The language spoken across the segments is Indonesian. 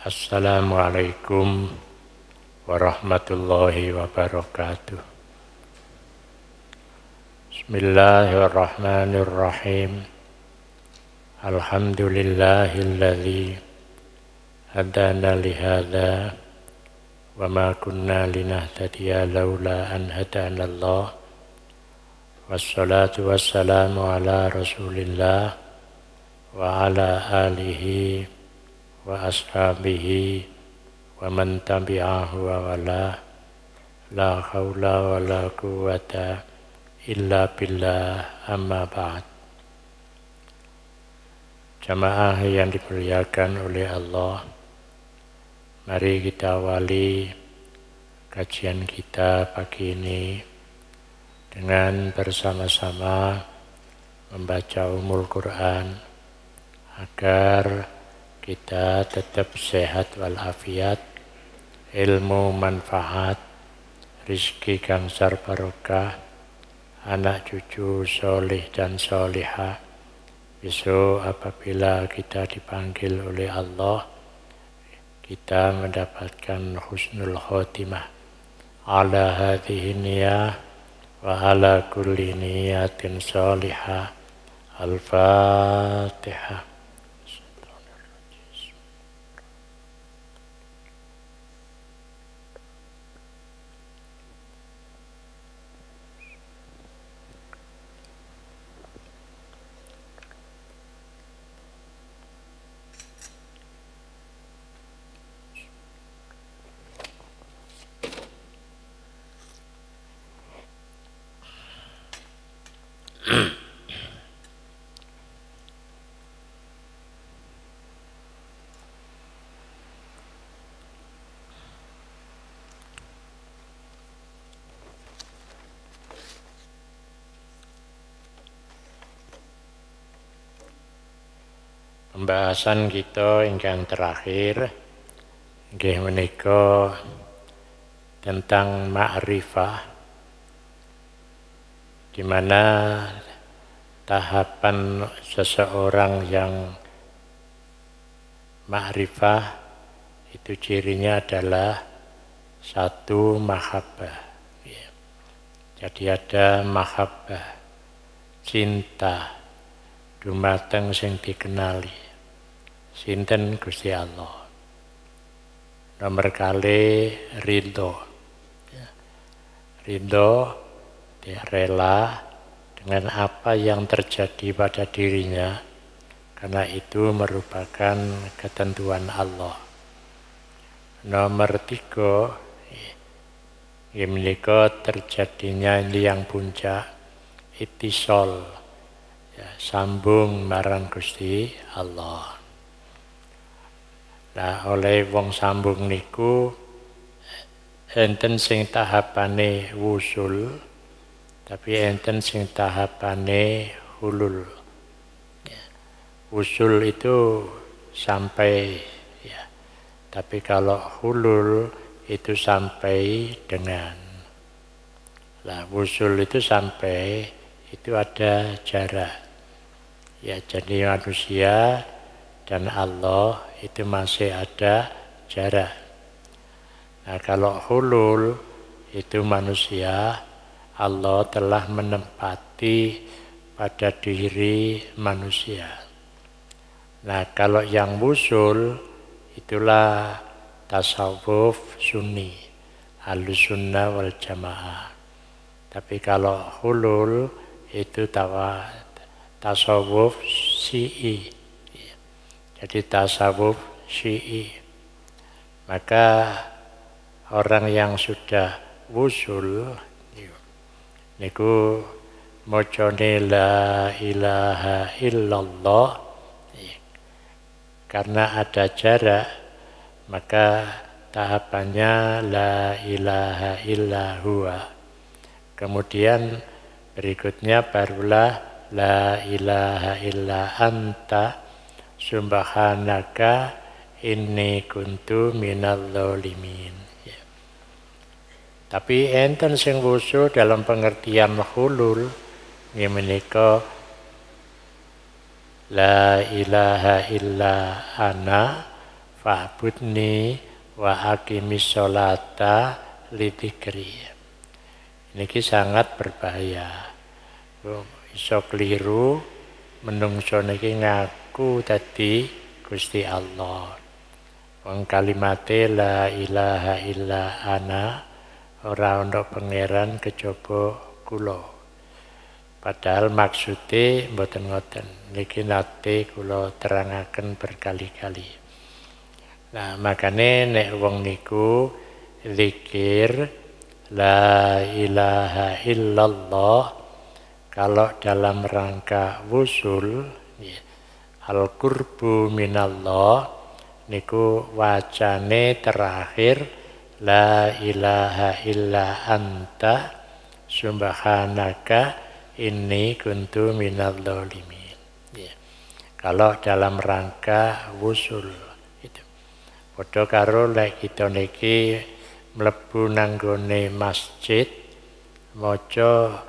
Assalamualaikum warahmatullahi wabarakatuh. Bismillahirrahmanirrahim. Alhamdulillahilladzi hadana lihadza wa ma kunna linahtadiya laula an hadanallah. Wassalatu wassalamu ala Rasulillah wa ala alihi wa ashabihi wa man tabi'ahu wa wala, la haula wa la quwwata illa billah, amma ba'd. Jamaah yang dimuliakan oleh Allah, mari kita awali kajian kita pagi ini dengan bersama-sama membaca Ummul Quran agar kita tetap sehat walafiat, ilmu manfaat, rizki gangsar barokah, anak cucu solih dan solihah. Besok apabila kita dipanggil oleh Allah, kita mendapatkan husnul khotimah. Ala hadhihi niyah wa ala kulli niyatin solihah. Al-Fatihah. Pembahasan kita ingkang terakhir nggih menika tentang ma'rifah, di mana tahapan seseorang yang ma'rifah itu cirinya adalah satu mahabbah. Jadi ada mahabbah, cinta dumateng sing dikenali. Sinten Gusti Allah. Nomor kali ridho. Ridho, dia rela dengan apa yang terjadi pada dirinya, karena itu merupakan ketentuan Allah. Nomor 3, menika terjadinya yang puncak ittisal, sambung marang Gusti Allah. Nah, oleh wong sambung niku enten sing tahapane wusul, tapi enten sing tahapane hulul. Wusul itu sampai, tapi kalau hulul itu sampai dengan. Nah, wusul itu sampai, itu ada jarak. Jadi manusia dan Allah itu masih ada jarak. Nah, kalau hulul itu manusia, Allah telah menempati pada diri manusia. Nah, kalau yang wusul itulah tasawuf sunni, Ahlussunnah wal Jamaah. Tapi kalau hulul itu tasawuf syi'i. Jadi tasawuf syi'i. Maka orang yang sudah wusul niku mocone la ilaha illallah, karena ada jarak maka tahapannya la ilaha illa huwa. Kemudian berikutnya barulah la ilaha illa anta subhanaka inni kuntu minal zalimin. Tapi enten sing wusul dalam pengertian hulul menika la ilaha illa ana fa'budni wa aqimis sholata lidzikri. Niki sangat berbahaya. Iso keliru menungso niki ngaku dadi Gusti Allah. Wong kalimate la ilaha illa ana, ora ana pangeran kejaba kula. Padahal maksudnya mboten ngoten. Niki nate kula terangaken berkali-kali. Nah, makane nek wong niku zikir la ilaha illallah kalau dalam rangka wusul al-qurbu minallah niku wacane terakhir la ilaha illa anta subhanaka inni kuntu minadz dzalimin. Kalau dalam rangka wusul itu padha karo lek kita niki mlebu nanggone masjid maca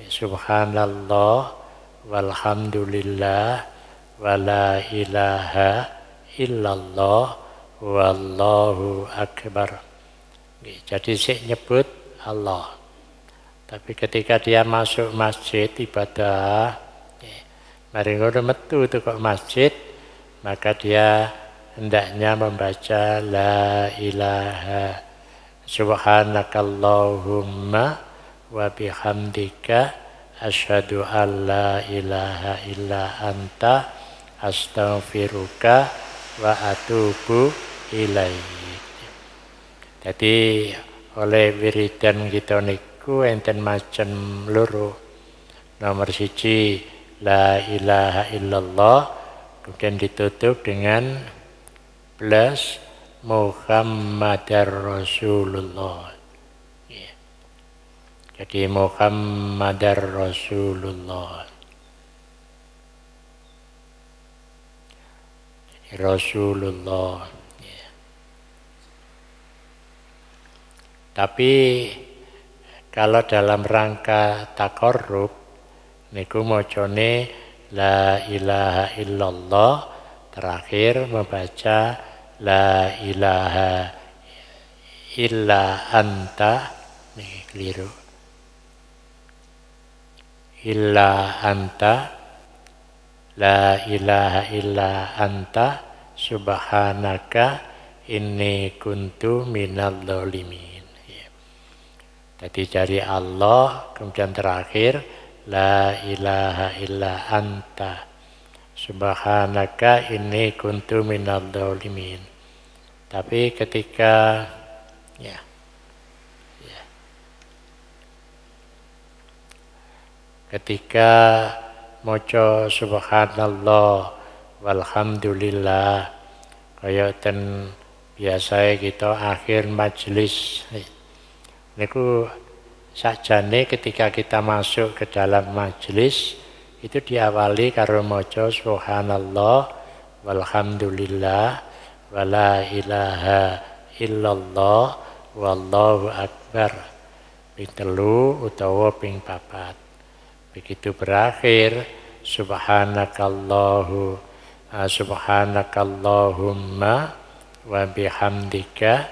subhanallah walhamdulillah wala ilaha illallah wallahu akbar. Jadi sik nyebut Allah. Tapi ketika dia masuk masjid ibadah, mari ngono metu kok masjid, maka dia hendaknya membaca la ilaha subhanakallahumma wa bihamdika asyhadu an la ilaha illa anta astaghfiruka wa atubu ilaik. Jadi oleh wiridan kita niku enten macam loro. Nomor siji la ilaha illallah, kemudian ditutup dengan plus Muhammadar Rasulullah. Jadi Muhammadar Rasulullah. Jadi Rasulullah. Tapi kalau dalam rangka takarrub niku mocone la ilaha illallah, terakhir membaca la ilaha illa anta, nih keliru, illa anta, la ilaha illa anta subhanaka inni kuntu minadz dzalimin. Jadi dari Allah, kemudian terakhir la ilaha illa anta subhanaka inni kuntu minadz dzalimin. Tapi ketika ketika maca subhanallah walhamdulillah kaya ten biasa kita akhir majelis niku sakjane ketika kita masuk ke dalam majelis itu diawali karo maca subhanallah walhamdulillah wala ilaha illallah wallahu akbar ping 3 utawa ping 4. Begitu berakhir subhanakallahumma wa bihamdika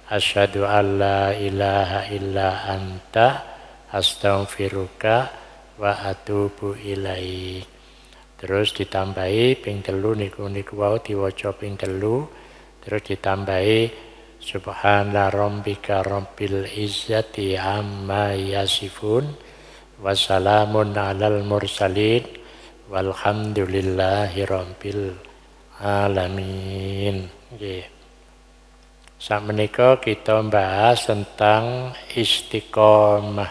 asyhadu an la ilaha illa anta astaghfiruka wa atubu ilaik. Terus ditambahi ping 3 niku wau diwaca ping 3, terus ditambahi subhana rabbika rabbil izzati amma yasifun wa salamun alal mursalin walhamdulillahi rabbil alamin. Nggih. Sakmenika kita bahas tentang istiqomah.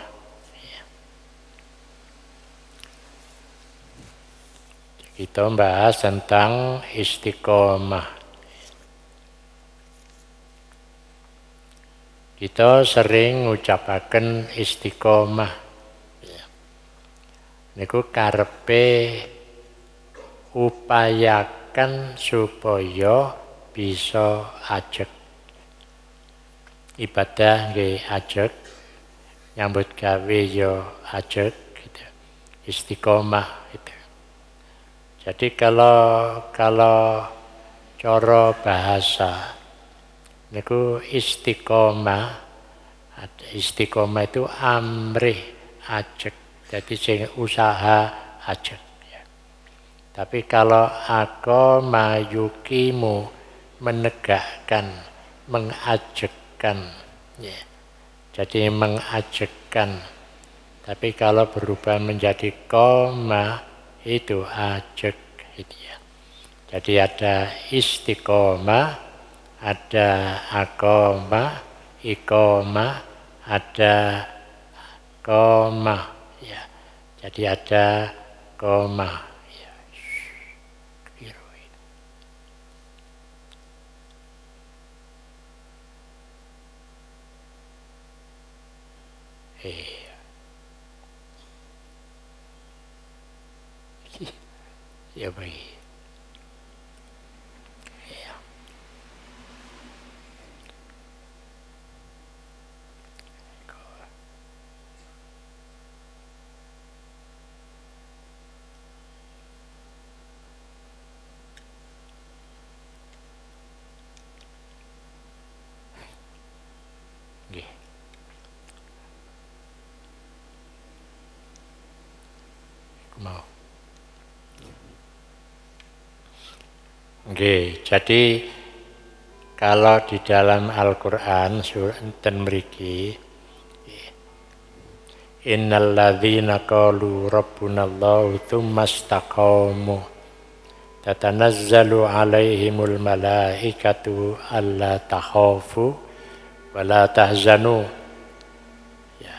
Kita bahas tentang istiqomah. Kita sering ngucapaken istiqomah. Niku karepe upayakan supaya bisa ajeg. Ibadah nggih ajeg, nyambut gawe yo ajeg gitu. Istiqomah gitu. Jadi kalau cara bahasa niku istiqomah. Istiqomah itu amrih ajek, jadi sing usaha ajek ya. Tapi kalau aqama yuqimu menegakkan, mengajekkan ya. Jadi mengajekkan. Tapi kalau berubah menjadi qoma itu ajek gitu ya. Jadi ada istiqomah, ada aqama, iqomah, ada qomah ya. Jadi ada qomah ya. Ya baik. Mau. Oke, jadi kalau di dalam Al-Qur'an surat mriki innal ladzina qalu rabbunallahu tsumma istaqamu tatanazzalu alaihimul malaikatu alla takhafu wa la tahzanu ya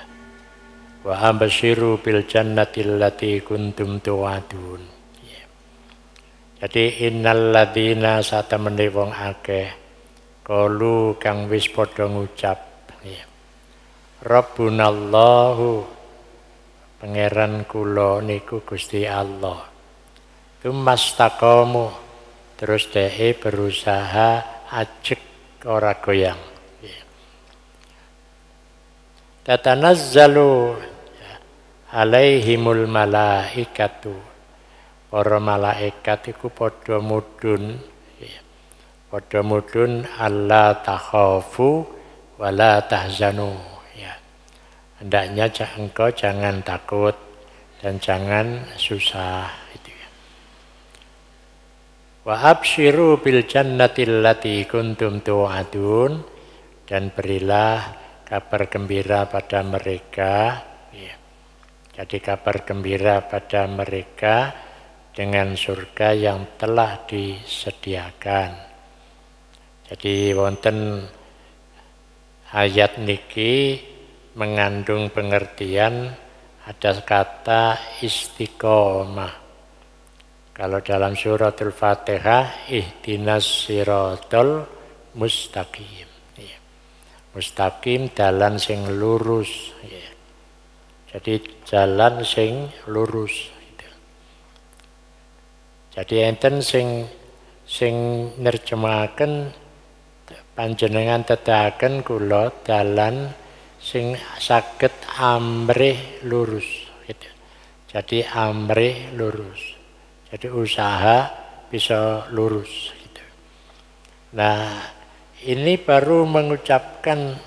wa abshiru bil jannati allati kuntum tu'adun ya. Jadi innal ladzina satemene wong akeh qalu kang wis padha ngucap ya Rabbunallahu Pangeran kula niku Gusti Allah. Tumastaqamu terus dhe'e berusaha ajek ora goyang. Tatanazzalu alaihimul malaikatu. Para malaikat iku padha mudhun padha mudhun alla takhafu wala tahzanu. Hendaknya engkau jangan takut dan jangan susah itu ya. Wa abshiru bil jannati allati kuntum tu'adun dan berilah kabar gembira pada mereka ya. Jadi kabar gembira pada mereka dengan surga yang telah disediakan. Jadi wonten ayat niki mengandung pengertian ada kata istiqomah. Kalau dalam suratul Fatihah ihdinas siratal mustaqim. Ya. Mustaqim jalan sing lurus. Ya. Jadi jalan sing lurus. Gitu. Jadi enten sing nerjemahaken panjenengan tedahaken kula dalan sing saged amrih lurus gitu. Jadi amrih lurus. Jadi usaha bisa lurus gitu. Nah, ini baru mengucapkan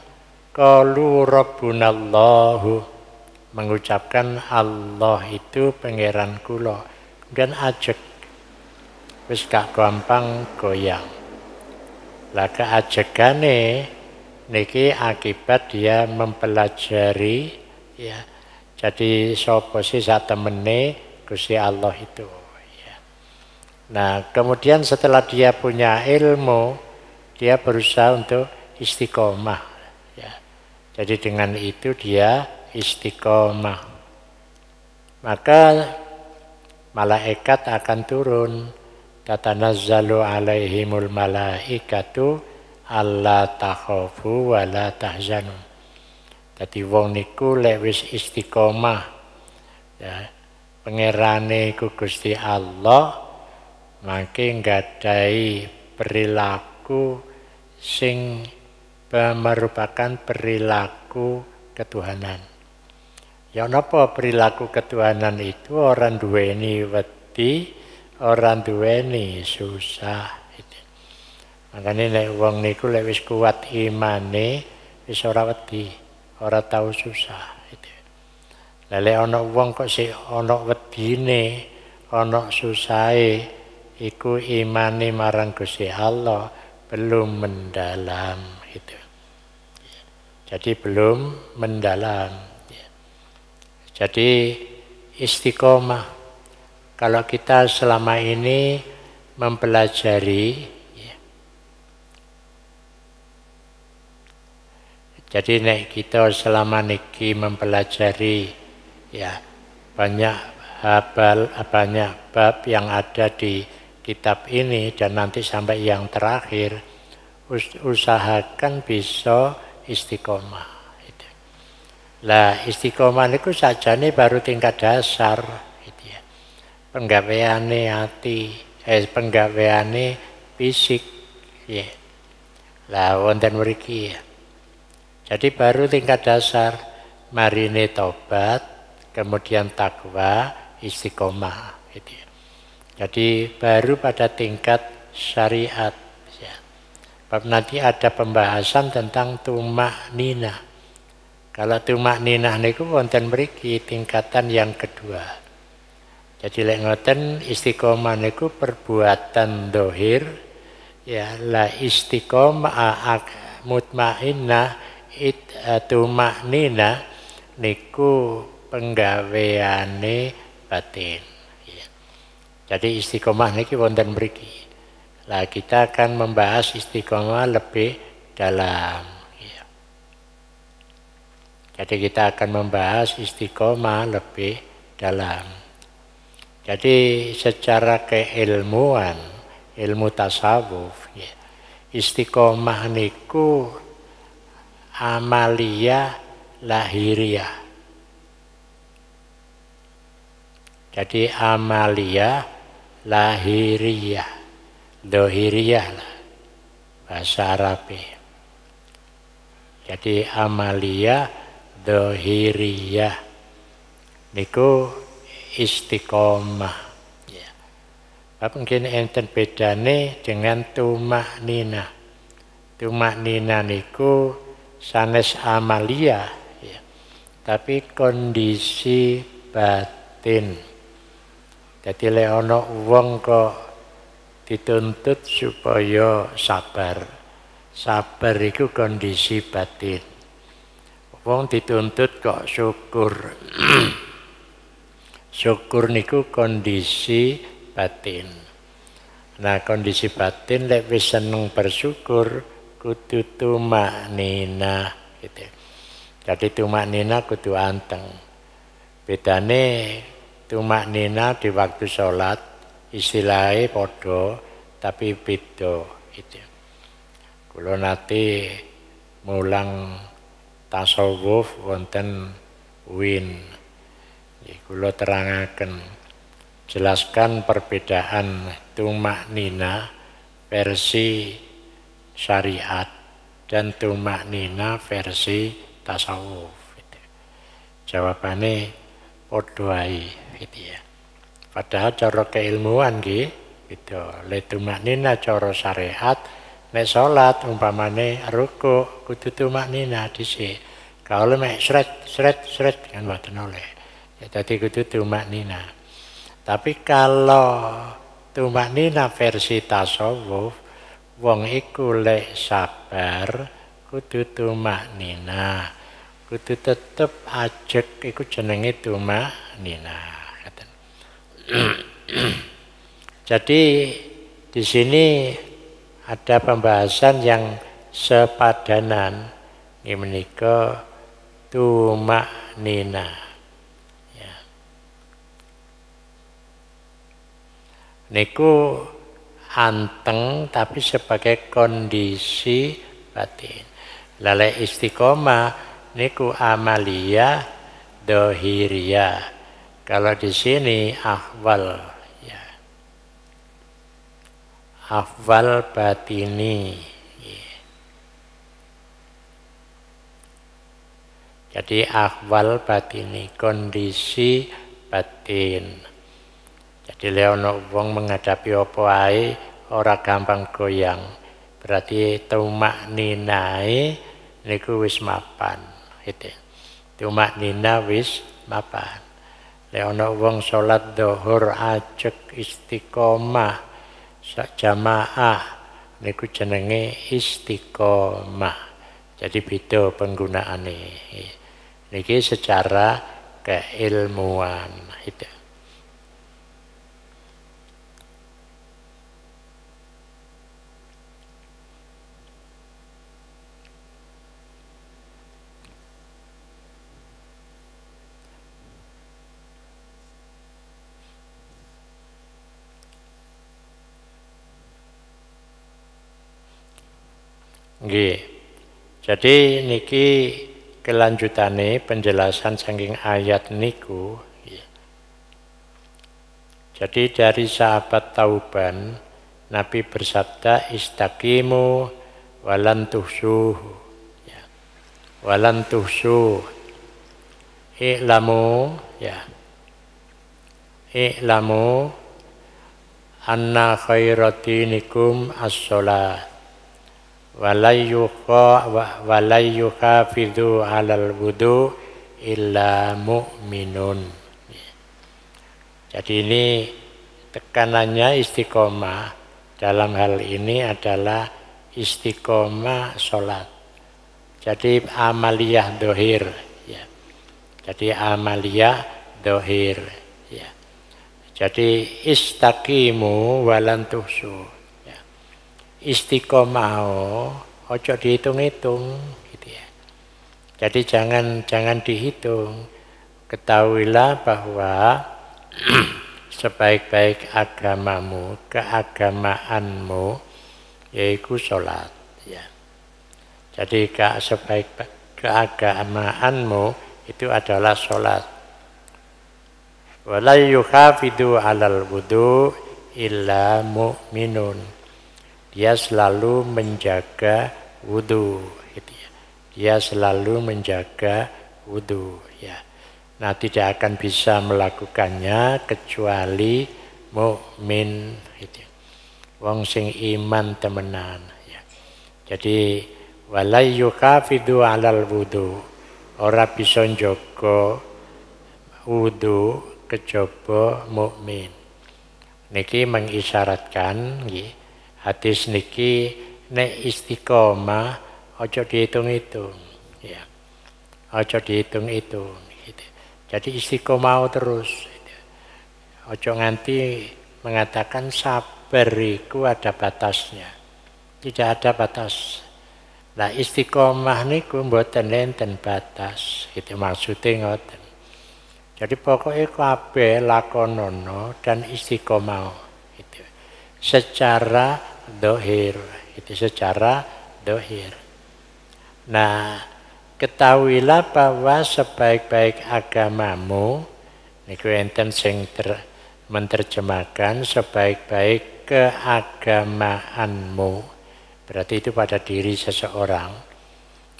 qalu rabbunallahu, mengucapkan Allah itu pangeran kula. Kemudian ajek wis gak gampang goyang. Lah keajekane niki akibat dia mempelajari ya. Jadi sapa sih satemene Gusti Allah itu ya. Nah, kemudian setelah dia punya ilmu, dia berusaha untuk istiqomah ya. Jadi dengan itu dia istiqomah. Maka malaikat akan turun. Tatanazzalu alaihimul malaikatu alla takhafu wa la tahzanu. Dadi wong niku lek wis istiqomah ya pangerane iku Gusti Allah mangke nggadahi perilaku sing merupakan perilaku ketuhanan. Ya napa perilaku ketuhanan itu orang duweni wedi, orang duweni susah. Makane nek wong niku lek wis kuat imane wis ora wedi, ora tau susah itu. Lah lek ana wong kok sik ana wedine, ana susahe, iku imane marang Gusti Allah belum mendalam itu. Jadi belum mendalam. Jadi istiqomah. Kalau kita selama ini mempelajari, jadi nek kita selama niki mempelajari, ya banyak bab yang ada di kitab ini dan nanti sampai yang terakhir, usahakan bisa istiqomah. Lah istiqomah niku sajane baru tingkat dasar, gitu ya. Penggaweane hati, penggaweane fisik, ya. Lah wonten mriki ya. Jadi baru tingkat dasar, marine tobat, kemudian takwa, istiqomah, gitu ya. Jadi baru pada tingkat syariat. Ya. Bab nanti ada pembahasan tentang tumak nina. Kalau tumak ninah niku wonten mriki tingkatan yang kedua. Jadi lek ngoten istiqomah niku perbuatan dohir, ya la istiqomah mutmainnah tumak ninah niku penggaweane batin. Ya. Jadi istiqomah niki wonten mriki. Lah kita akan membahas istiqomah lebih dalam. Jadi kita akan membahas istiqomah lebih dalam. Jadi secara keilmuan, ilmu tasawuf, ya, istiqomah niku amalia lahiriah. Jadi amalia lahiriah, dohiriah lah bahasa Arabnya. Jadi amalia dohiriyah niku istiqomah. Ya. Mungkin enten bedane dengan tumak nina. Tumak nina niku sanes amalia, ya. Tapi kondisi batin. Jadi lek ana wong kok dituntut supaya sabar. Sabar iku kondisi batin. Wong dituntut kok syukur. Syukur niku kondisi batin. Nah, kondisi batin lek wis seneng bersyukur kudu tumak nina gitu. Jadi tumak nina kudu anteng. Bedane tumak nina di waktu sholat istilahnya padha tapi beda gitu. Kula nate mulang tasawuf wonten UIN. Kula terangaken, jelaskan perbedaan tumak nina versi syariat dan tumak nina versi tasawuf. Jawabannya padha ae gitu ya. Padahal cara keilmuan nggih beda. Le tumak nina cara syariat nek salat umpamane ruku kudu tumaknina dhisik. Kalau mek sret kan mboten oleh. Ya dadi kudu tumaknina. Tapi kalau tumaknina versi tasawuf wong iku lek sabar kudu tumaknina. Kudu tetep ajeg iku jenenge tumaknina. Jadi di sini ada pembahasan yang sepadanan, ini menika tumak nina. Ya. Niku anteng tapi sebagai kondisi batin. Lale istiqomah niku amalia dohiria. Kalau di sini ahwal. Ahwal batini. Jadi ahwal batini, kondisi batin. Jadi leono wong menghadapi apa ae ora gampang goyang. Berarti tumak ninae niku wis mapan. Gitu. Tumak nina wis mapan. Lek ana wong salat dhuhur ajeg istiqomah sak jamaah niku jenenge istiqomah. Jadi beda penggunaane. Niki secara keilmuan itu. Nggih. Jadi niki kelanjutane penjelasan saking ayat niku. Jadi dari sahabat Tauban Nabi bersabda istaqimu walan tuhsuh. Ya. Walan tuhsuh. I'lamu ya. I'lamu anna khairatinikum as-sholat walayyuha fidhu alal wudu illa mu'minun. Jadi ini tekanannya istiqomah dalam hal ini adalah istiqomah sholat. Jadi amaliyah dohir ya. Jadi amaliyah dohir ya. Jadi istaqimu walan tuhsu. Istiqomah ojo dihitung-hitung gitu ya. Jadi jangan dihitung. Ketahuilah bahwa sebaik-baik agamamu, keagamaanmu yaitu sholat ya. Jadi sebaik keagamaanmu itu adalah sholat. Wala yuhafidu alal wudu illa mu'minun. Dia selalu menjaga wudu, gitu ya. Dia selalu menjaga wudu, ya. Nah, tidak akan bisa melakukannya kecuali mukmin, gitu. Wong sing iman temenan, ya. Jadi wala yuhafidu alal wudu, ora bisa njaga wudu kejaba mukmin. Niki mengisyaratkan, nggih. Hadis niki nek istiqomah ojo dihitung-hitung ya. Ojo dihitung-hitung gitu. Jadi istiqomah terus gitu. Ojo nganti mengatakan sabar iku ada batasnya. Tidak ada batas. Nah istiqomah niku mboten enten batas. Itu maksudnya ngoten. Jadi pokoknya kabeh lakonono dan istiqomah itu secara dohir, itu secara dohir. Nah, ketahuilah bahwa sebaik-baik agamamu, niku enten sing menerjemahkan sebaik-baik keagamaanmu, berarti itu pada diri seseorang,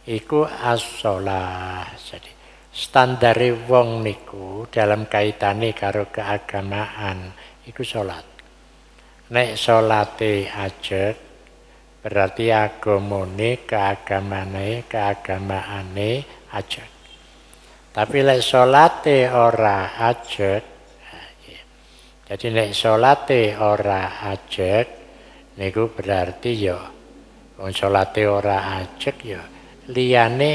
iku as-sholah. Jadi standare wong niku dalam kaitane karo keagamaan, iku sholat. Nek sholate ajeg berarti agamane keagamaane ajeg. Tapi nek sholate ora ajeg, jadi nek sholate ora ajeg niku berarti ya wong sholate ora ajeg ya liyane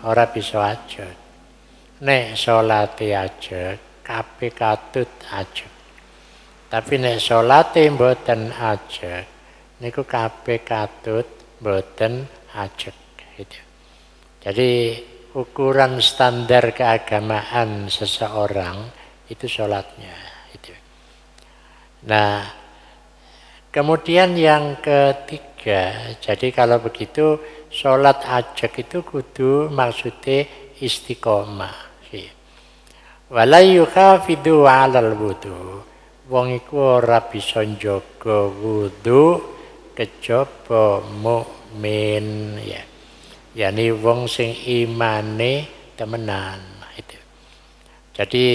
ora bisa ajeg. Nek sholate ajeg kabeh katut ajeg. Tapi nek sholate mboten ajeg niku kabeh katut mboten ajeg gitu. Jadi ukuran standar keagamaan seseorang itu sholatnya itu. Nah, kemudian yang ketiga, jadi kalau begitu sholat ajeg itu kudu maksudnya istiqomah. Wala yuhafidu alal wudu. Wong iku ora bisa njaga wudu kejaba mukmin ya. Yani wong sing imane temenan itu. Jadi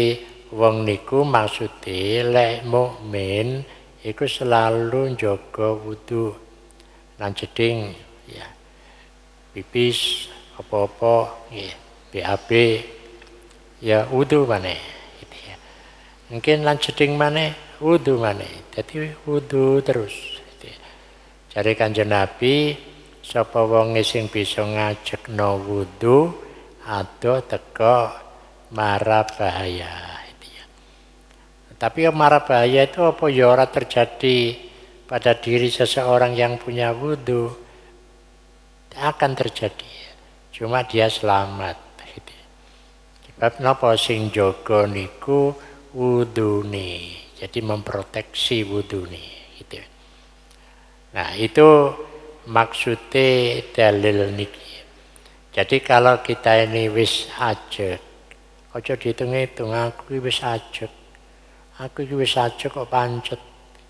wong niku maksude lek mukmin iku selalu njaga wudu. lan jeding ya pipis apa-apa ya BAB ya wudu maneh gitu ya. Mungkin lan jeding maneh wudu maneh. Dadi wudu terus gitu ya. Jare Kanjeng Nabi sapa wong sing bisa ngajakno wudu adoh teka mara bahaya gitu ya. Tapi mara bahaya itu apa ya ora terjadi pada diri seseorang yang punya wudu, akan terjadi. Cuma dia selamat gitu. Sebab napa sing jaga niku wudune. Jadi memproteksi wudune gitu. Nah, itu maksudnya dalil niki. Jadi kalau kita ini wis ajeg, aja dihitung-hitung aku wis ajeg. Aku wis ajeg kok pancet,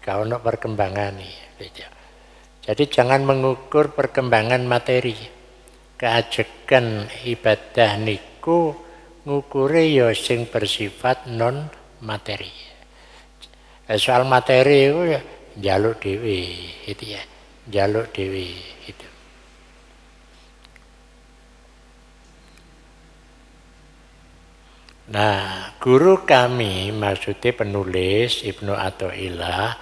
gak ono perkembangane gitu. Jadi jangan mengukur perkembangan materi. Keajegan ibadah niku ngukure ya sing bersifat non materi. Soal materi itu ya njaluk dhewe gitu ya. Njaluk dhewe gitu. Nah, guru kami maksudnya penulis Ibnu Athaillah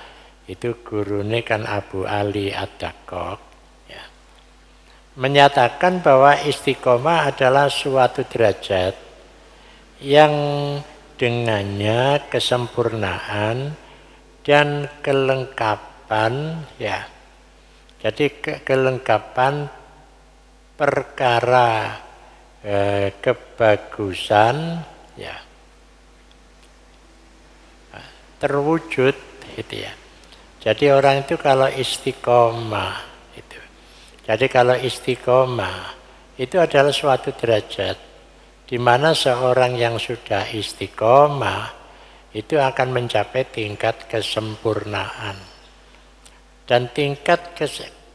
itu gurune kan Abu Ali Ad-Daqqaq menyatakan bahwa istiqomah adalah suatu derajat yang dengannya kesempurnaan dan kelengkapan ya. Jadi kelengkapan perkara kebagusan ya terwujud gitu ya. Jadi orang itu kalau istiqomah Jadi kalau istiqomah itu adalah suatu derajat di mana seorang yang sudah istiqomah itu akan mencapai tingkat kesempurnaan dan tingkat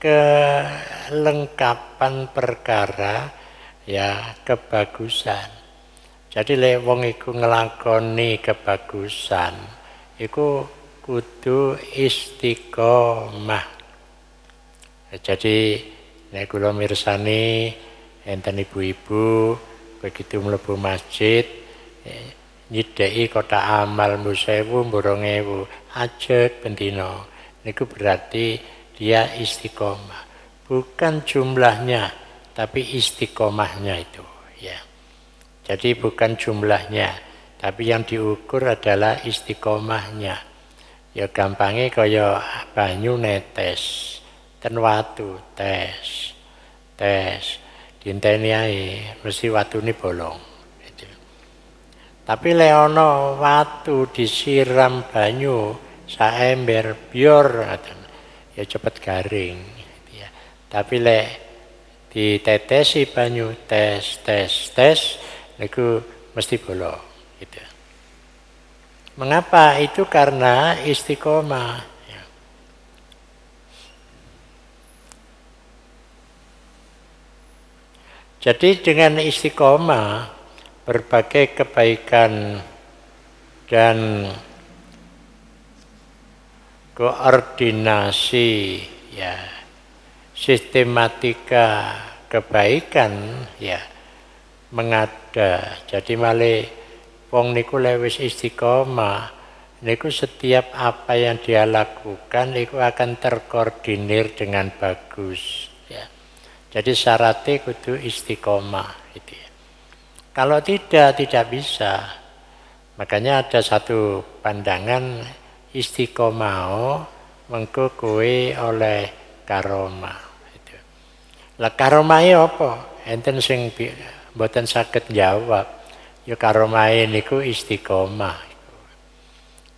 kelengkapan perkara ya kebagusan. Jadi lek wong iku nglakoni kebagusan iku kudu istiqomah. Jadi nek kula mirsani enten ibu-ibu begitu mlebu masjid nyideki kotak amal 1000 2000 ajeg bendina niku berarti dia istiqomah. Bukan jumlahnya tapi istiqomahnya itu ya. Jadi bukan jumlahnya tapi yang diukur adalah istiqomahnya. Ya gampangnya kaya banyu netes. Ten watu tes dinteni ae mesti watune bolong gitu. Tapi lek ana watu disiram banyu saember bior ya cepet garing gitu ya. Tapi lek ditetesi banyu tes niku mesti bolong gitu. Mengapa? Itu karena istiqomah. Jadi dengan istiqomah berbagai kebaikan dan koordinasi ya sistematika kebaikan ya mengada. Jadi malih wong niku lewis istiqomah niku setiap apa yang dia lakukan niku akan terkoordinir dengan bagus ya. Jadi syaratnya kudu istiqomah gitu ya. Kalau tidak bisa. Makanya ada satu pandangan istiqomah mengko kowe oleh karomah gitu. Lah karomahe apa? Enten sing mboten saged jawab. Ya karomahe niku istiqomah.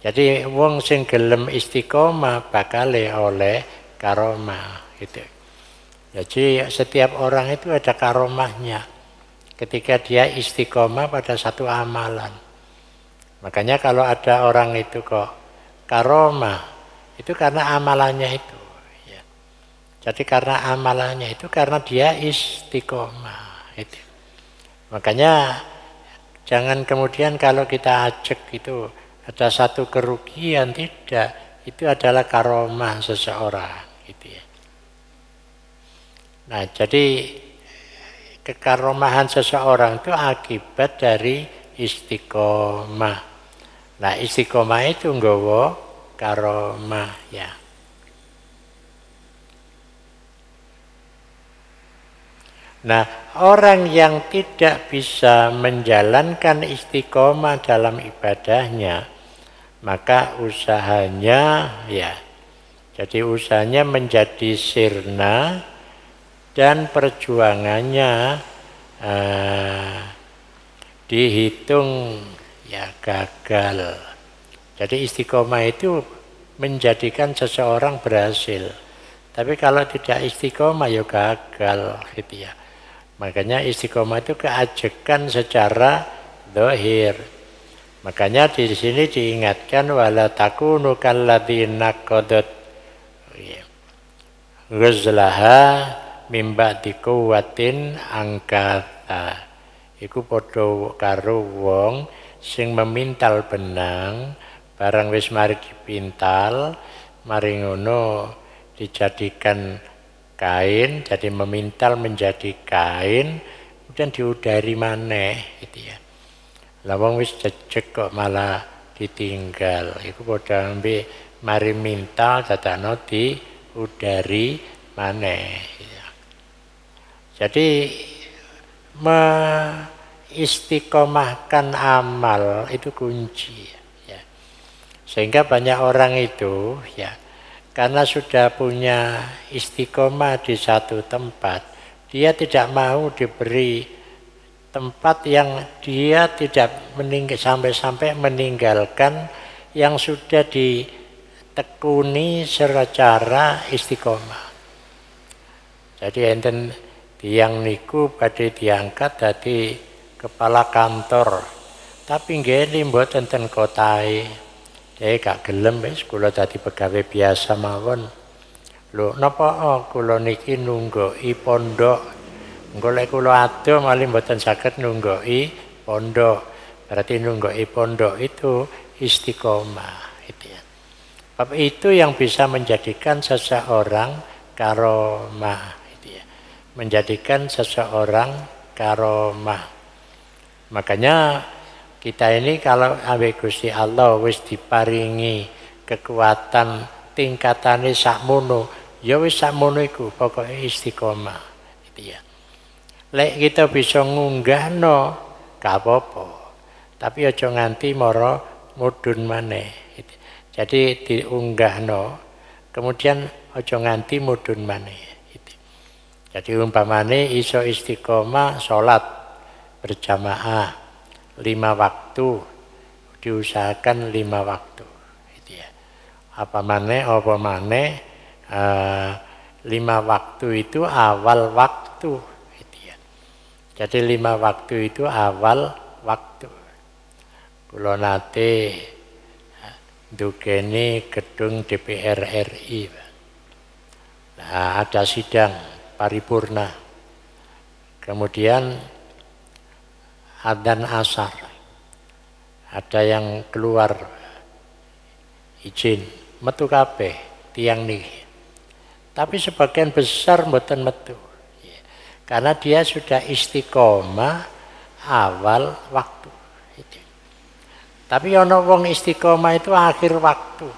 Jadi wong sing gelem istiqomah bakal oleh karomah gitu. Jadi setiap orang itu ada karomahnya ketika dia istiqomah pada satu amalan. Makanya kalau ada orang itu kok karomah, itu karena amalannya itu. Ya. Jadi karena amalannya itu karena dia istiqomah. Itu. Makanya jangan kemudian kalau kita ajak itu ada satu kerugian, tidak. Itu adalah karomah seseorang. Gitu ya. Nah, jadi kekaromahan seseorang itu akibat dari istiqomah. Nah, istiqomah itu nggawa karomah ya. Nah, orang yang tidak bisa menjalankan istiqomah dalam ibadahnya, maka usahanya ya, jadi usahanya menjadi sirna dan perjuangannya dihitung ya gagal. Jadi istiqomah itu menjadikan seseorang berhasil. Tapi kalau tidak istiqomah ya gagal gitu ya. Makanya istiqomah itu keajekan secara zahir. Makanya di sini diingatkan wala takunu kalladzina qadat ghazlaha mim ba'di quwwatin angkata. Iku padha karo wong sing memintal benang barang wis mari dipintal mari ngono dijadikan kain, jadi memintal menjadi kain, kemudian diudari maneh gitu ya. Lah wong wis jejeg kok malah ditinggal. Iku padha ambe mari mintal dadakno diudari maneh gitu ya. Jadi mengistiqomahkan amal itu kunci ya. Sehingga banyak orang itu ya karena sudah punya istiqomah di satu tempat, dia tidak mau diberi tempat yang dia tidak sampai meninggalkan yang sudah ditekuni secara istiqomah. Jadi enten tiang niku badhe diangkat dadi kepala kantor, tapi nggih mboten ten kotahe. Gak gelem wis kula dadi pegawai biasa mawon. Lho napa kula niki nunggoki pondok. Engko lek kula ado malih mboten saged nunggoki pondok. Berarti nunggoki pondok itu istiqomah gitu ya. Sebab itu yang bisa menjadikan seseorang karomah gitu ya. Menjadikan seseorang karomah. Makanya kita ini kalau ambek Gusti Allah wis diparingi kekuatan tingkatane sakmono, ya wis sakmono iku pokoke istiqomah gitu ya. Lek kita bisa ngunggahno gak apa-apa. Tapi aja nganti mara mudhun maneh. Gitu. Jadi diunggahno, kemudian aja nganti mudhun maneh gitu. Jadi umpamane iso istiqomah salat berjamaah 5 waktu, diusahakan 5 waktu gitu ya. Apa maneh 5 waktu itu awal waktu gitu ya. Jadi 5 waktu itu awal waktu. Kula nate ndukeni gedung DPR RI. Nah, ada sidang paripurna. Kemudian adzan asar, ada yang keluar izin metu kabeh tiang niki, tapi sebagian besar mboten metu karena dia sudah istiqomah awal waktu. Tapi ana wong istiqomah itu akhir waktu.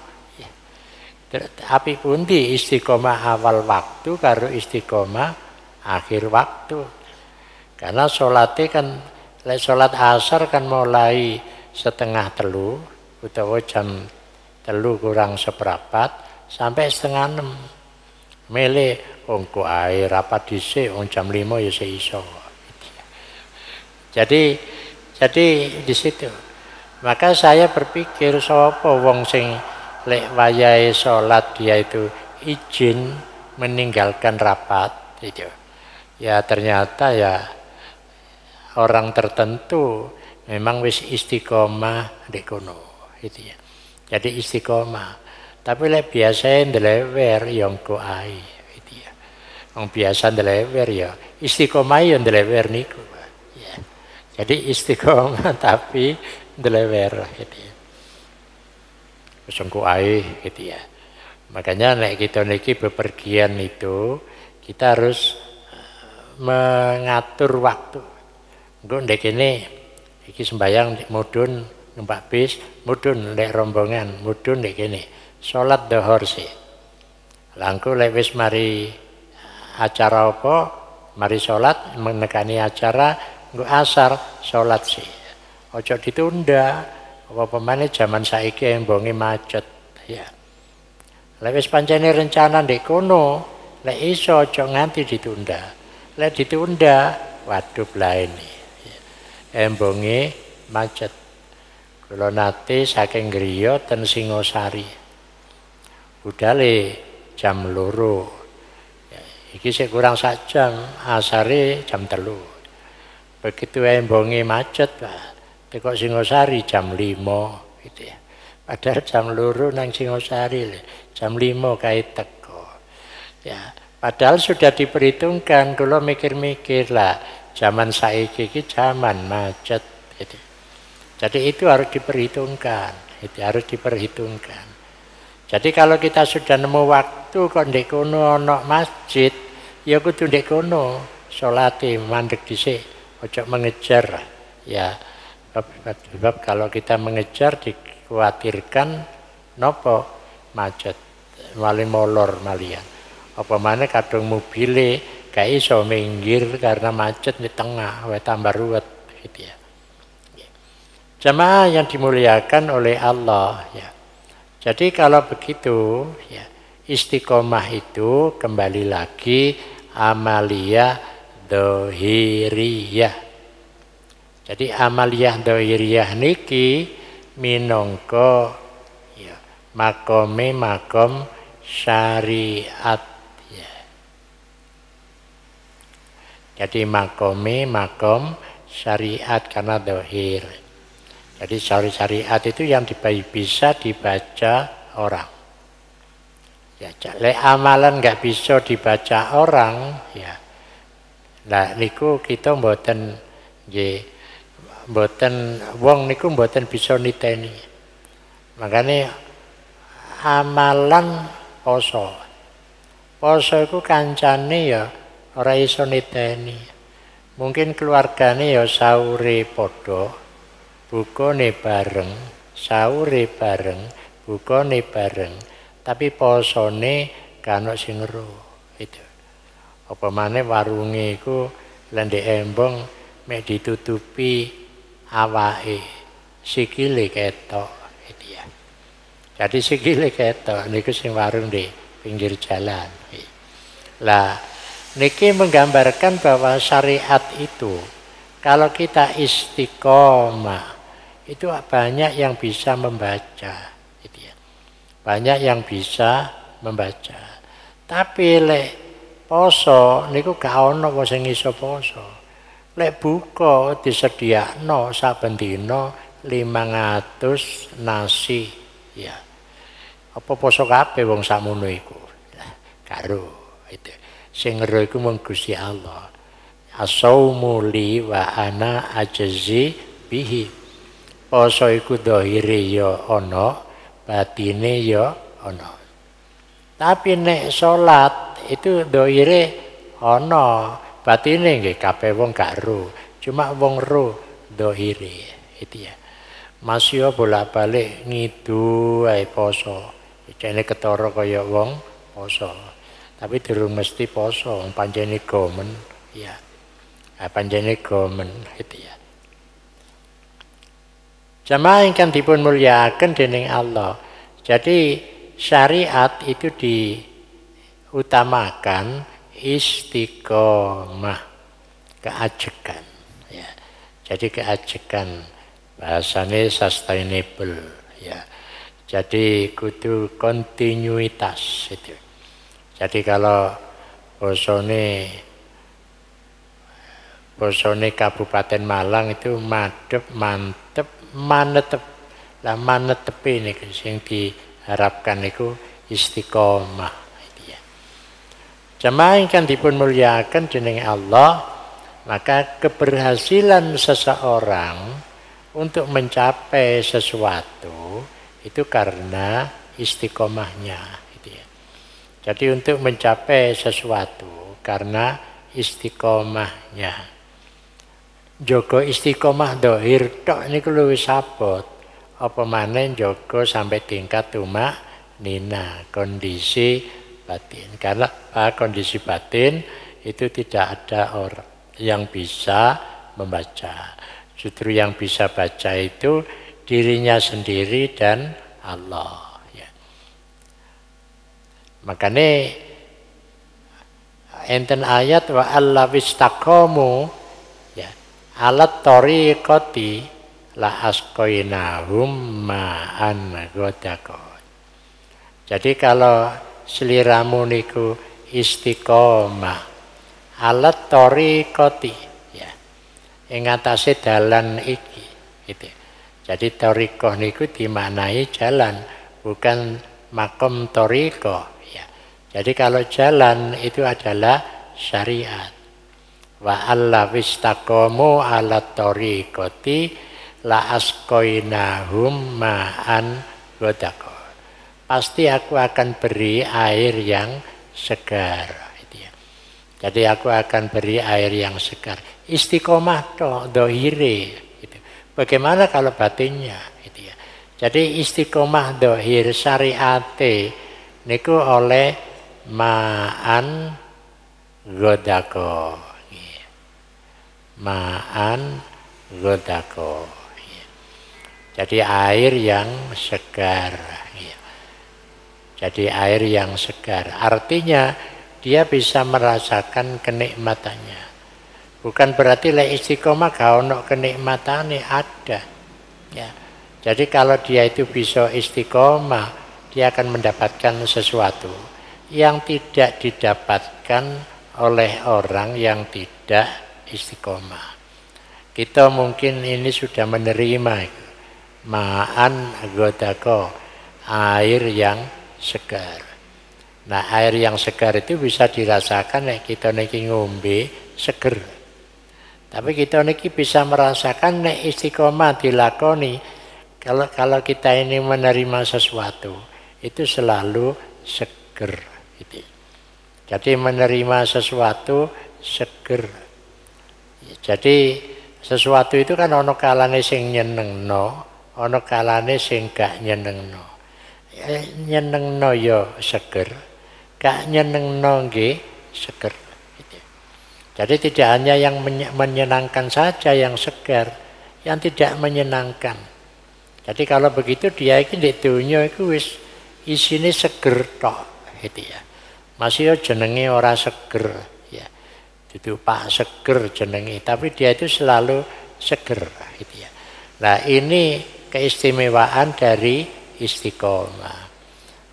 Api pundi istiqomah awal waktu karo istiqomah akhir waktu. Karena sholatnya kan lek sholat asar kan mulai 5:30 utawa jam 3 kurang seperempat sampai 5:30. Mele wongku ae rapat dhisik wong jam 5 ya seiso. Jadi di situ. Maka saya berpikir sapa wong sing lek wayahe sholat dia itu izin meninggalkan rapat gitu. Ya ternyata ya orang tertentu memang wis istiqomah ndek kono gitu ya. Jadi istiqomah. Tapi lek biasa ndelewer ya engko ae gitu ya. Wong biasa ndelewer ya istiqomah ya ndelewer niku. Ya. Jadi istiqomah tapi ndelewer gitu ya. Wis engko ae gitu ya. Makanya nek kita niki bepergian itu kita harus mengatur waktu. Engko ndek kene iki sembayang mudhun numpak bis, mudhun ndek rombongan, mudhun ndek kene. Salat dhuhur sih. Langku lek wis mari acara apa, mari salat menekani acara nggo asar salat sih. Ojo ditunda. Apa pemane zaman saiki embonge macet ya. Lek wis pancene rencana ndek kono, lek iso ojo nganti ditunda. Lek ditunda, waduh blaene. Embonge macet. Kula nate saking griya ten Singosari. Budale jam 2. Ya, iki sik kurang sak jam, asare jam 3. Begitu embonge macet, Pak. Teko Singosari jam 5 gitu ya. Padahal jam 2 nang Singosari, jam 5 kae teko. Ya, padahal sudah diperhitungkan. Kalau mikir-mikir lah, zaman saiki iki zaman macet gitu. Jadi itu harus diperhitungkan, itu harus diperhitungkan. Jadi kalau kita sudah nemu waktu kok ndek kono ana masjid, ya kudu ndek kono salate mandeg dhisik, ojo mengejar ya. Sebab kalau kita mengejar dikhawatirkan nopo macet, malah molor malian. Apa mana kadang mobile gak iso minggir karena macet di tengah, tambah ruwet gitu ya. Jamaah yang dimuliakan oleh Allah ya. Jadi kalau begitu ya, istiqomah itu kembali lagi amaliyah dohiriyah. Jadi amaliyah dohiriyah niki minangka ya makom syariat ya. Jadi makom syariat karena dohir. Jadi syariat itu yang bisa dibaca orang. Ya, lek amalan nggak bisa dibaca orang ya. Nah niku kita mboten nggih mboten wong niku mboten bisa niteni. Makanya amalan poso. Poso iku kancane ya ora iso niteni. Mungkin keluargane ya sahure padha, bukane bareng, sahure bareng, bukane bareng, tapi posone kan ono sing ero. Itu. Apa maneh warunge iku lendek embong mek ditutupi awake, sikile ketok gitu ya. Jadi sikile ketok niku sing warung di pinggir jalan. Lah niki menggambarkan bahwa syariat itu kalau kita istiqomah itu banyak yang bisa membaca gitu ya. Banyak yang bisa membaca. Tapi lek poso niku gak ono sing iso poso. Lek buka disediakno saben dina 500 nasi ya. Apa poso kabeh wong sakmono iku? Karo itu. Sing ngero iku mung Gusti Allah. As-saumu li wa ana ajzi bihi. Poso iku dohire ya ana, batine ya ana. Tapi nek salat itu dohire ana, batine nggih kabeh wong gak ro, cuma wong ro dohire itu ya. Masih bolak-balik ngidu ae poso. Jane ketara kaya wong poso. Tapi durung mesti poso, pancene gomen ya. Pancene gomen itu ya. Jamaah ingkang dipun mulyakaken dening Allah. Jadi syariat itu diutamakan istiqomah, keajekan ya. Jadi keajekan bahasane sustainable ya. Jadi kudu kontinuitas itu. Jadi kalau bosone Kabupaten Malang itu madep, mantep, manetep. Lah manetep ini sing diharapkan itu istiqomah. Jamaah ingkang dipun mulyakaken dening Allah, maka keberhasilan seseorang untuk mencapai sesuatu itu karena istiqomahnya. Gitu ya. Jadi untuk mencapai sesuatu karena istiqomahnya. Jaga istiqomah dohir tok niku luwih abot. Apa maneh jaga sampai tingkat tumak nina, kondisi batin. Karena kondisi batin itu tidak ada orang yang bisa membaca. Justru yang bisa baca itu dirinya sendiri dan Allah. Ya. Makanya enten ayat wa allawistaqamu ya alat tariqati la asqainahum ma'an ghadaqah. Jadi kalau seliramu niku istiqomah alat tariqati ya ing atase dalan iki gitu. Jadi tariqah niku dimaknai jalan bukan makom tariqah ya. Jadi kalau jalan itu adalah syariat. Wa allawistaqamu alat tariqati la asqainahum ma'an ghadaqah. Pasti aku akan beri air yang segar. Jadi aku akan beri air yang segar. Istiqomah toh dohire. Gitu. Bagaimana kalau batinnya? Gitu ya. Jadi istiqomah dohir syariate niku oleh ma'an ghadaqah. Ma'an ghadaqah. Jadi air yang segar. Jadi air yang segar. Artinya dia bisa merasakan kenikmatannya. Bukan berarti lek istiqomah gak ono kenikmatane, ada. Ya. Jadi kalau dia itu bisa istiqomah, dia akan mendapatkan sesuatu yang tidak didapatkan oleh orang yang tidak istiqomah. Kita mungkin ini sudah menerima ma'an ghadaqah, air yang segar. Nah, air yang segar itu bisa dirasakan nek kita niki ngombe seger. Tapi kita niki bisa merasakan nek istiqomah dilakoni. Kalau kita ini menerima sesuatu itu selalu seger gitu. Jadi menerima sesuatu seger. Jadi sesuatu itu kan ono kalane sing nyenengno, ono kalane sing gak nyenengno. Nyenengno ya seger, gak nyenengno nggih seger. Jadi tidak hanya yang menyenangkan saja yang segar, yang tidak menyenangkan. Jadi kalau begitu dia iki ndek donya iku wis isine seger tok gitu ya. Masih jenenge ora seger ya. Itu Pak seger jenenge, tapi dia itu selalu seger gitu ya. Nah, ini keistimewaan dari istiqomah.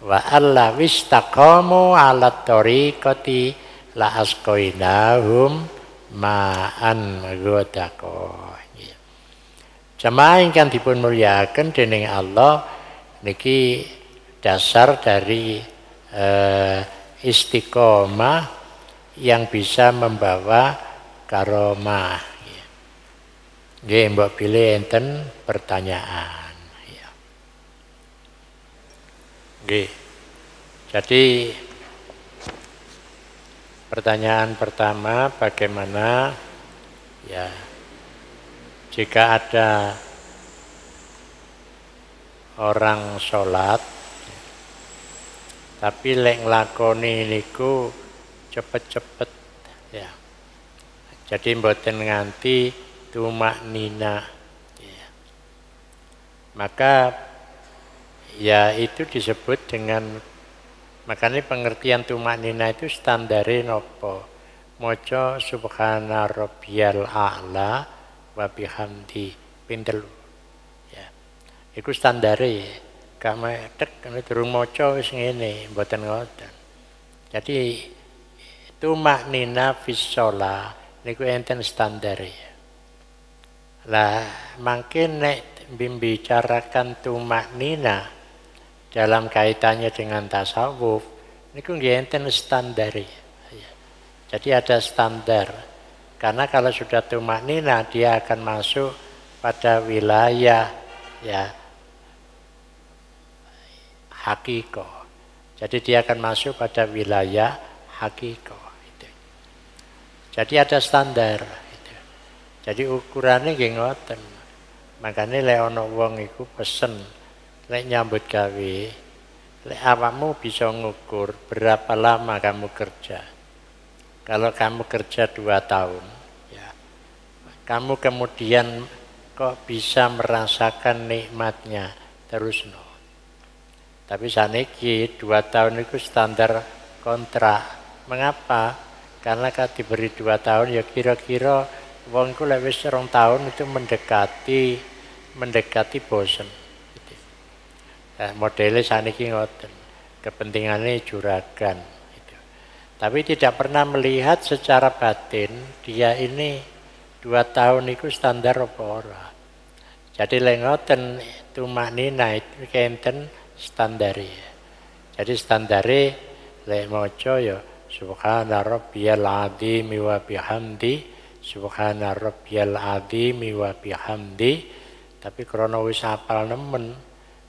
Wa allawistaqamu alat tariqati la asqainahum ma'an ghadaqah. Jamaah ingkang dipun mulyakaken dening Allah niki dasar dari istiqomah yang bisa membawa karomah. Nggih, mbok pilih enten pertanyaan. Jadi pertanyaan pertama, bagaimana ya jika ada orang sholat tapi lek nglakoni niku cepet-cepet ya. Jadi mboten nganti tumak nina ya. Maka ya itu disebut dengan, makanya pengertian tumak nina itu standare nopo? Moco subhana rabbiyal a'la wa bihamdi pindel. Ya. Iku standare. Gak medhek nek durung maca wis ngene, mboten ngoten. Jadi tumak nina fis shalah niku enten standare. Lah mungkin nek membicarakan tumak nina dalam kaitannya dengan tasawuf niku nggih enten standar. Jadi ada standar. Karena kalau sudah tumak nina dia akan masuk pada wilayah ya hakikoh. Jadi dia akan masuk pada wilayah hakikoh. Jadi ada standar. Gitu. Jadi ukurannya nggih ngoten. Makanya lek ana wong iku pesen lek nyambut gawe, lek awakmu bisa ngukur berapa lama kamu kerja. Kalau kamu kerja 2 tahun, ya, kamu kemudian kok bisa merasakan nikmatnya terus no. Tapi saniki 2 tahun itu standar kontrak. Mengapa? Karena kan diberi 2 tahun ya kira-kira wong iku lek wis 2 tahun itu mendekati bosen. Nah, modelnya saniki ngoten. Kepentingannya juragan. Gitu. Tapi tidak pernah melihat secara batin dia ini 2 tahun itu standar apa ora. Jadi lek ngoten tumaknina itu kenten standare. Jadi standare lek maca ya subhana rabbiyal azim wa bihamdi, subhana rabbiyal azim wa bihamdi. Tapi krana wis hafal nemen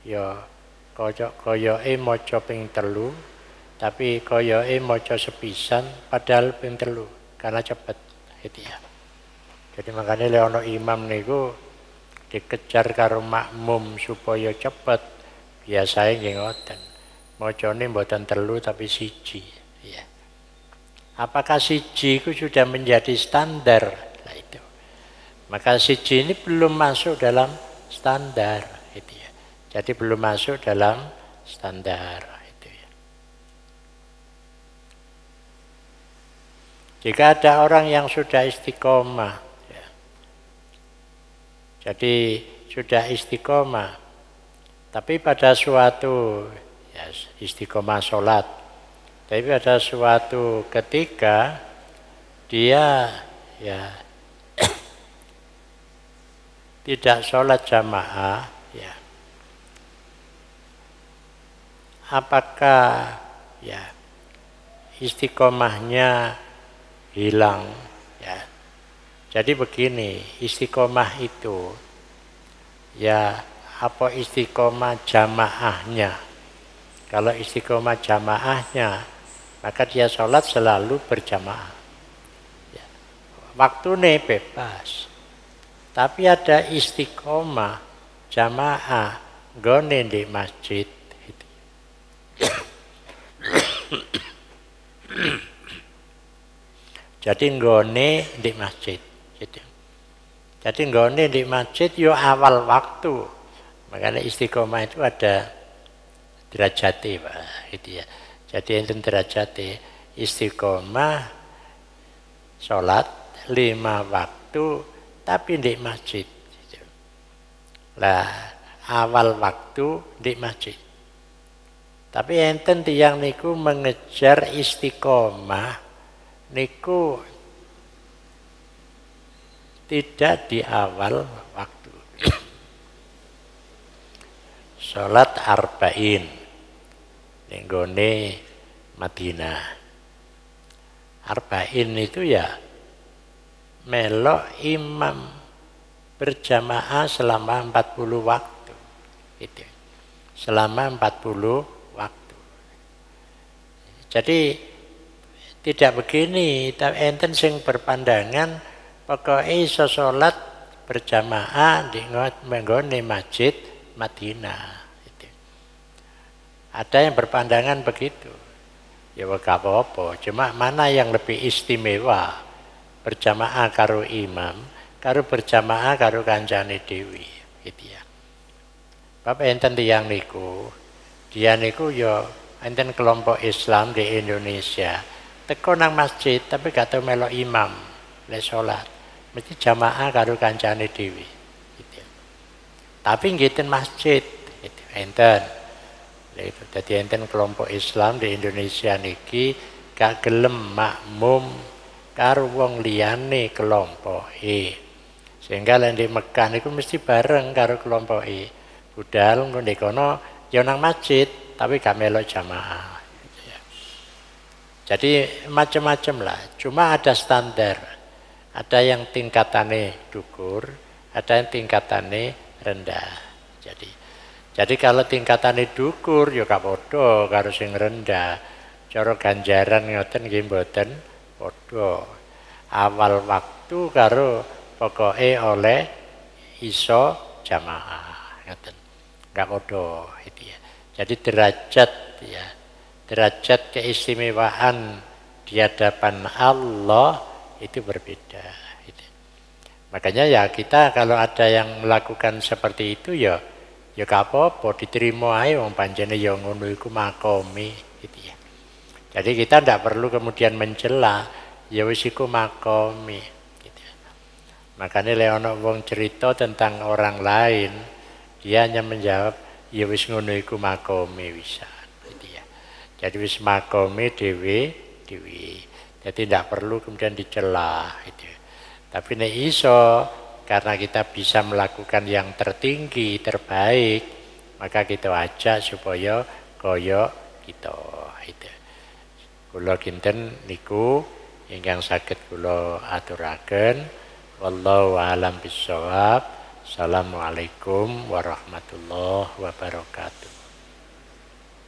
ya koyoke maca ping 3, tapi koyoke maca sepisan padahal ping 3 karena cepet gitu ya. Jadi makanya lek ana imam niku dikejar karo makmum supaya cepet, biasanya nggih ngoten. Macane mboten 3 tapi 1 ya. Apakah 1 itu sudah menjadi standar? Nah itu. Maka 1 ini belum masuk dalam standar gitu ya. Jadi belum masuk dalam standar itu ya. Jika ada orang yang sudah istiqomah ya. Jadi sudah istiqomah tapi pada suatu ya, istiqomah sholat, tapi pada suatu ketika dia ya tidak sholat jamaah, ya apakah ya istiqomahnya hilang? Ya, jadi begini, istiqomah itu ya apa istiqomah jamaahnya? Kalau istiqomah jamaahnya, maka dia sholat selalu berjamaah. Ya. Waktunya bebas. Tapi ada istiqomah jamaah gone di masjid. Jadi gone di masjid. Gitu. Jadi gone di masjid yo awal waktu. Makanya istiqomah itu ada derajatnya, Pak, gitu ya. Jadi enten derajatnya istiqomah sholat 5 waktu tapi di masjid. Gitu. Lah awal waktu di masjid. Tapi enten tiyang niku mengejar istiqomah niku tidak di awal waktu. Sholat arba'in nenggone Madinah. Arba'in itu ya melok imam berjamaah selama 40 waktu. Gitu. Selama 40 waktu. Jadi tidak begini, tapi enten sing berpandangan pokoknya iso sholat berjamaah di nenggone masjid Madinah. Ada yang berpandangan begitu. Ya gak apa-apa. Cuma mana yang lebih istimewa? Berjamaah karo imam, karo berjamaah karo kancane dewi. Gitu ya. Bapak enten tiyang niku, dia niku ya enten kelompok Islam di Indonesia. Teko nang masjid tapi gak tau melok imam le salat. Mesti jamaah karo kancane dewi. Gitu ya. Tapi ngiten masjid, gitu. Enten. Itu jadi enten kelompok Islam di Indonesia niki gak gelem makmum karo wong liyane kelompok sehingga lan di Mekah niku mesti bareng karo kelompok budal ngene kono ya nang masjid tapi gak melok jamaah. Jadi macam-macam lah, cuma ada standar, ada yang tingkatannya dukur, ada yang tingkatannya rendah. Jadi kalau tingkatannya dukur ya gak padha karo sing rendah. Cara ganjaran ngoten nggih mboten padha. awal waktu karo pokoke oleh iso jamaah ngoten. Enggak podo itu ya. Jadi derajat ya. Derajat keistimewaan di hadapan Allah itu berbeda gitu. Makanya ya kita kalau ada yang melakukan seperti itu ya gak apa-apa diterima ae wong pancene ya ngono iku makomi gitu ya. Jadi kita tidak perlu kemudian mencela ya wis iku makomi gitu. Makanya leono wong cerita tentang orang lain dia hanya menjawab ya wis ngono iku makomi wisan gitu ya. Jadi wis makomi dewe. Jadi tidak perlu kemudian dicela gitu. Tapi nek iso karena kita bisa melakukan yang tertinggi, terbaik, maka kita ajak supaya kaya kita itu. Kula kinten niku ingkang saged kula aturaken. Wallahu a'lam bishawab. Assalamualaikum warahmatullahi wabarakatuh.